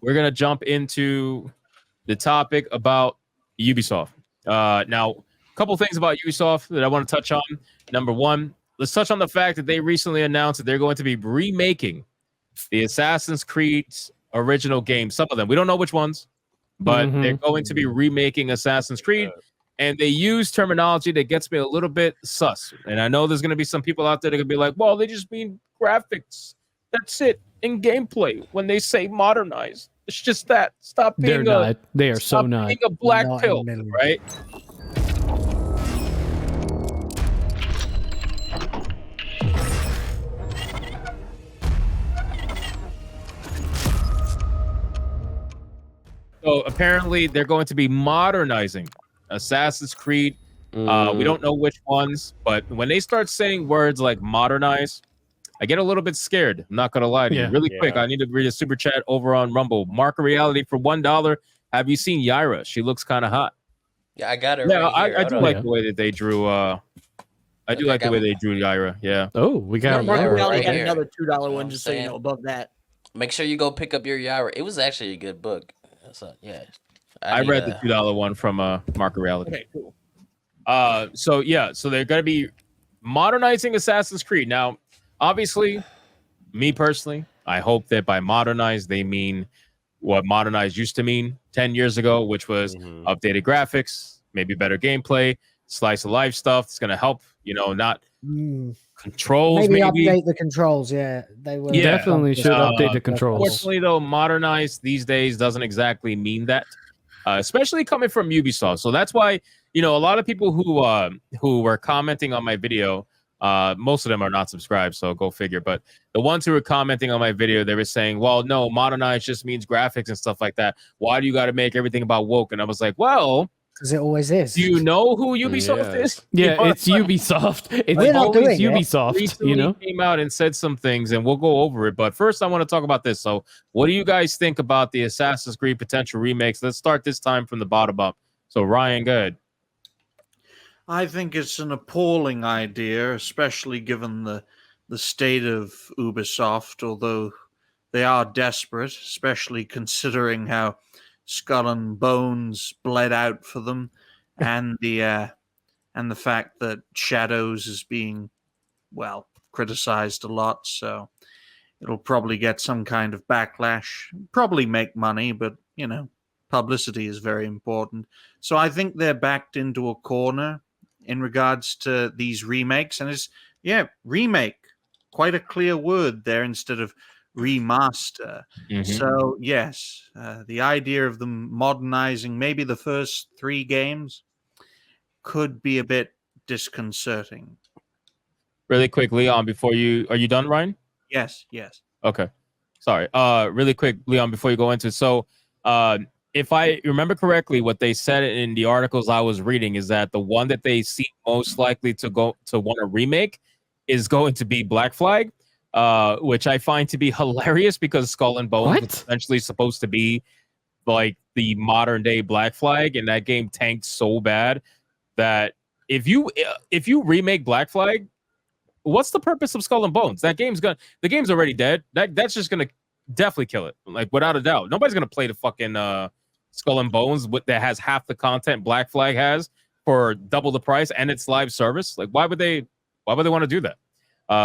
we're gonna jump into the topic about Ubisoft. Now, a couple things about Ubisoft that I want to touch on. Number one, let's touch on the fact that they recently announced that they're going to be remaking the Assassin's Creed original games. Some of them, we don't know which ones, but they're going to be remaking Assassin's Creed. And they use terminology that gets me a little bit sus. And I know there's going to be some people out there that are going to be like, well, they just mean graphics. That's it. In gameplay, when they say modernize, it's just that. Stop being They are so not. Being a black pill, right? So apparently they're going to be modernizing Assassin's Creed. We don't know which ones, but when they start saying words like modernize, I get a little bit scared. I'm not going to lie to you. Really quick, I need to read a super chat over on Rumble. Market Reality for $1. Have you seen Yaira? She looks kind of hot. Yeah, I got her. Yeah, right here. I do like the way that they drew. I do like the way they drew Yaira. Yeah. Oh, we got Market Reality right had here. another $2 one, I'm just so you saying. know, above that. Make sure you go pick up your Yaira. It was actually a good book. So yeah, I read the $2 one from Market Reality. Okay, cool. So they're gonna be modernizing Assassin's Creed. Now, obviously, me personally, I hope that by modernize they mean what modernize used to mean 10 years ago, which was updated graphics, maybe better gameplay, slice of life stuff. It's gonna help, not controls. Maybe update the controls. Yeah, they will. Definitely should update the controls. Unfortunately, though, modernize these days doesn't exactly mean that, especially coming from Ubisoft. So that's why a lot of people who were commenting on my video, most of them are not subscribed, so go figure. But the ones who were commenting on my video, they were saying, "Well, no, modernize just means graphics and stuff like that. Why do you got to make everything about woke?" And I was like, "Well." Because it always is. Do you know who Ubisoft is? Yeah, it's Ubisoft. It's We're not always doing it. Ubisoft. Recently came out and said some things, and we'll go over it. But first, I want to talk about this. So, what do you guys think about the Assassin's Creed potential remakes? Let's start this time from the bottom up. So, Ryan, go ahead. I think it's an appalling idea, especially given the state of Ubisoft. Although they are desperate, especially considering how Skull and Bones bled out for them, and the fact that Shadows is being criticized a lot, so it'll probably get some kind of backlash. Probably make money, but publicity is very important. So I think they're backed into a corner in regards to these remakes, and it's remake, quite a clear word there instead of remaster. So yes, the idea of them modernizing maybe the first 3 games could be a bit disconcerting. Really quick, Leon, are you done, Ryan? Yes. Okay. Sorry. Really quick, Leon, before you go into it. So, if I remember correctly, what they said in the articles I was reading is that the one that they see most likely to want to remake is going to be Black Flag. Which I find to be hilarious because Skull and Bones was essentially supposed to be like the modern day Black Flag, and that game tanked so bad that if you remake Black Flag, what's the purpose of Skull and Bones? The game's already dead. That's just gonna definitely kill it, like without a doubt. Nobody's gonna play the fucking Skull and Bones that has half the content Black Flag has for double the price and its live service. Like, why would they want to do that?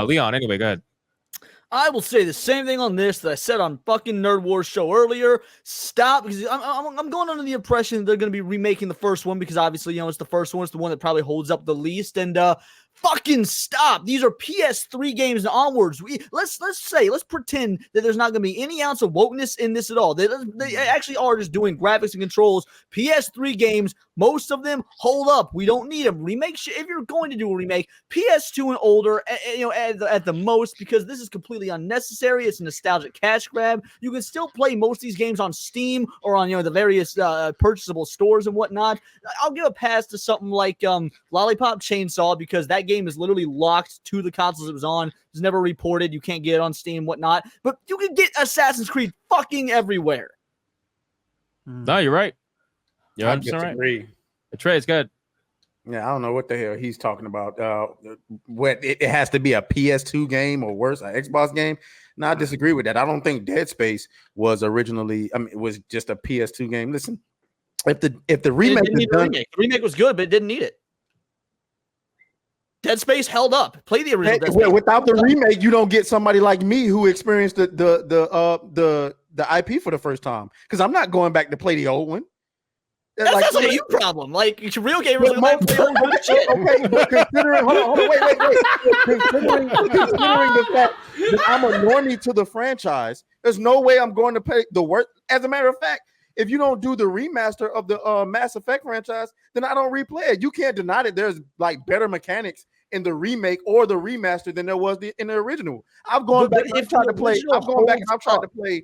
Leon, anyway, go ahead. I will say the same thing on this that I said on fucking Nerd Wars show earlier. Stop, because I'm going under the impression they're going to be remaking the first one because obviously, it's the first one. It's the one that probably holds up the least. And fucking stop. These are PS3 games and onwards. Let's pretend that there's not going to be any ounce of wokeness in this at all. They actually are just doing graphics and controls. PS3 games, most of them hold up. We don't need them. Remake, if you're going to do a remake, PS2 and older, at the most, because this is completely unnecessary. It's a nostalgic cash grab. You can still play most of these games on Steam or on the various purchasable stores and whatnot. I'll give a pass to something like Lollipop Chainsaw because that game is literally locked to the consoles it was on. It's never reported. You can't get it on Steam, whatnot. But you can get Assassin's Creed fucking everywhere. No, you're right. You're 100% right. Trey's good. Yeah, I don't know what the hell he's talking about. What it has to be a PS2 game or worse, an Xbox game. No, I disagree with that. I don't think Dead Space was originally. I mean, it was just a PS2 game. Listen, if the It remake didn't is need a done, remake. The remake was good, but it didn't need it. Dead Space held up. Play the original Dead Space. without the remake, you don't get somebody like me who experienced the IP for the first time. Because I'm not going back to play the old one. That's a you problem. Like real gamers But are like, play old good shit. okay, but considering, hold on, wait. Considering the fact that I'm a normie to the franchise, there's no way I'm going to play the worst. As a matter of fact, if you don't do the remaster of the Mass Effect franchise, then I don't replay it. You can't deny that there's like better mechanics in the remake or the remaster than there was in the original. I've gone back and I've tried to play. I've gone back and I've tried to play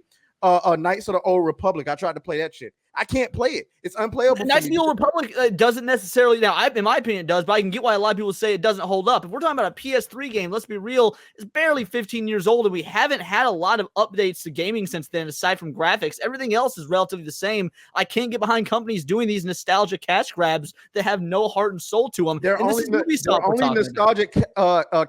Knights of the Old Republic. I tried to play that shit. I can't play it. It's unplayable. Knights of the Old Republic doesn't necessarily, now, in my opinion, it does, but I can get why a lot of people say it doesn't hold up. If we're talking about a PS3 game, let's be real, it's barely 15 years old, and we haven't had a lot of updates to gaming since then, aside from graphics. Everything else is relatively the same. I can't get behind companies doing these nostalgia cash grabs that have no heart and soul to them. They're only nostalgic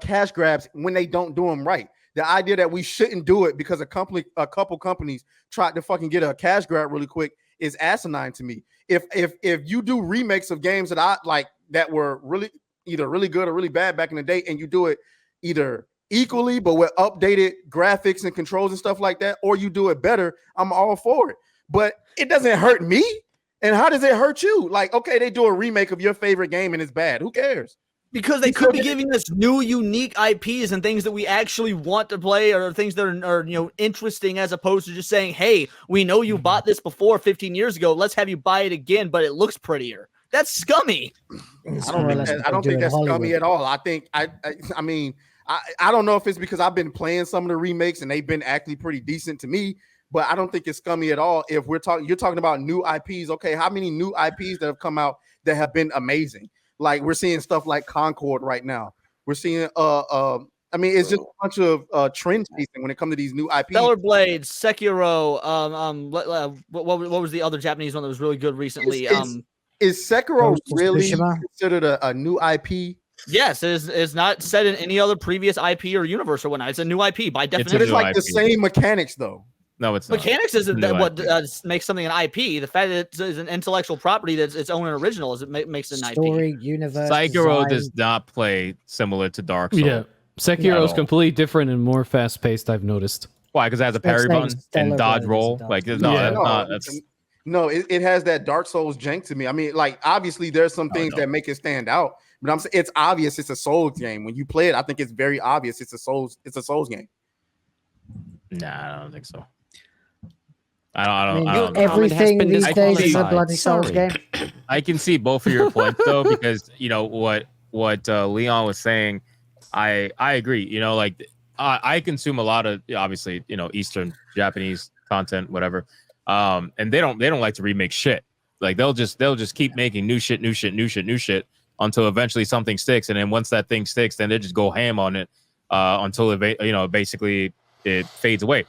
cash grabs when they don't do them right. The idea that we shouldn't do it because a couple companies tried to fucking get a cash grab really quick is asinine to me. If you do remakes of games that I like that were really either really good or really bad back in the day, and you do it either equally but with updated graphics and controls and stuff like that, or you do it better, I'm all for it. But it doesn't hurt me. And how does it hurt you? Like, okay, they do a remake of your favorite game and it's bad. Who cares? Because they could be giving us new, unique IPs and things that we actually want to play, or things that are interesting, as opposed to just saying, "Hey, we know you bought this before 15 years ago. Let's have you buy it again, but it looks prettier." That's scummy. I don't think that's scummy at all. I think I don't know if it's because I've been playing some of the remakes and they've been actually pretty decent to me, but I don't think it's scummy at all. If you're talking about new IPs, okay, how many new IPs that have come out that have been amazing? Like we're seeing stuff like Concord right now. We're seeing it's just a bunch of trend chasing when it comes to these new IPs. Stellar Blades, Sekiro, what was the other Japanese one that was really good recently? Is Sekiro really considered a new IP? Yes, it's not set in any other previous IP or universe or whatnot. It's a new IP by definition. It's like the same mechanics though. No, it's not. Mechanics isn't what makes something an IP. The fact that it's an intellectual property that's its own and original is it makes it an Story, IP. universe, Sekiro design. does not play similar to Dark Souls. Yeah, Sekiro is completely different and more fast-paced, I've noticed. Why? Because it has a parry button and dodge roll. Like, no, it has that Dark Souls jank to me. I mean, like, obviously there's some things that make it stand out, but I'm saying it's obvious it's a Souls game. When you play it, I think it's very obvious it's a Souls game. Nah, I don't think so. I don't. Everything these days is a bloody Souls game. I can see both of your points though, because what Leon was saying, I agree. Like I consume a lot of obviously Eastern Japanese content, whatever. And they don't like to remake shit. Like they'll just keep making new shit until eventually something sticks, and then once that thing sticks, then they just go ham on it until it basically it fades away.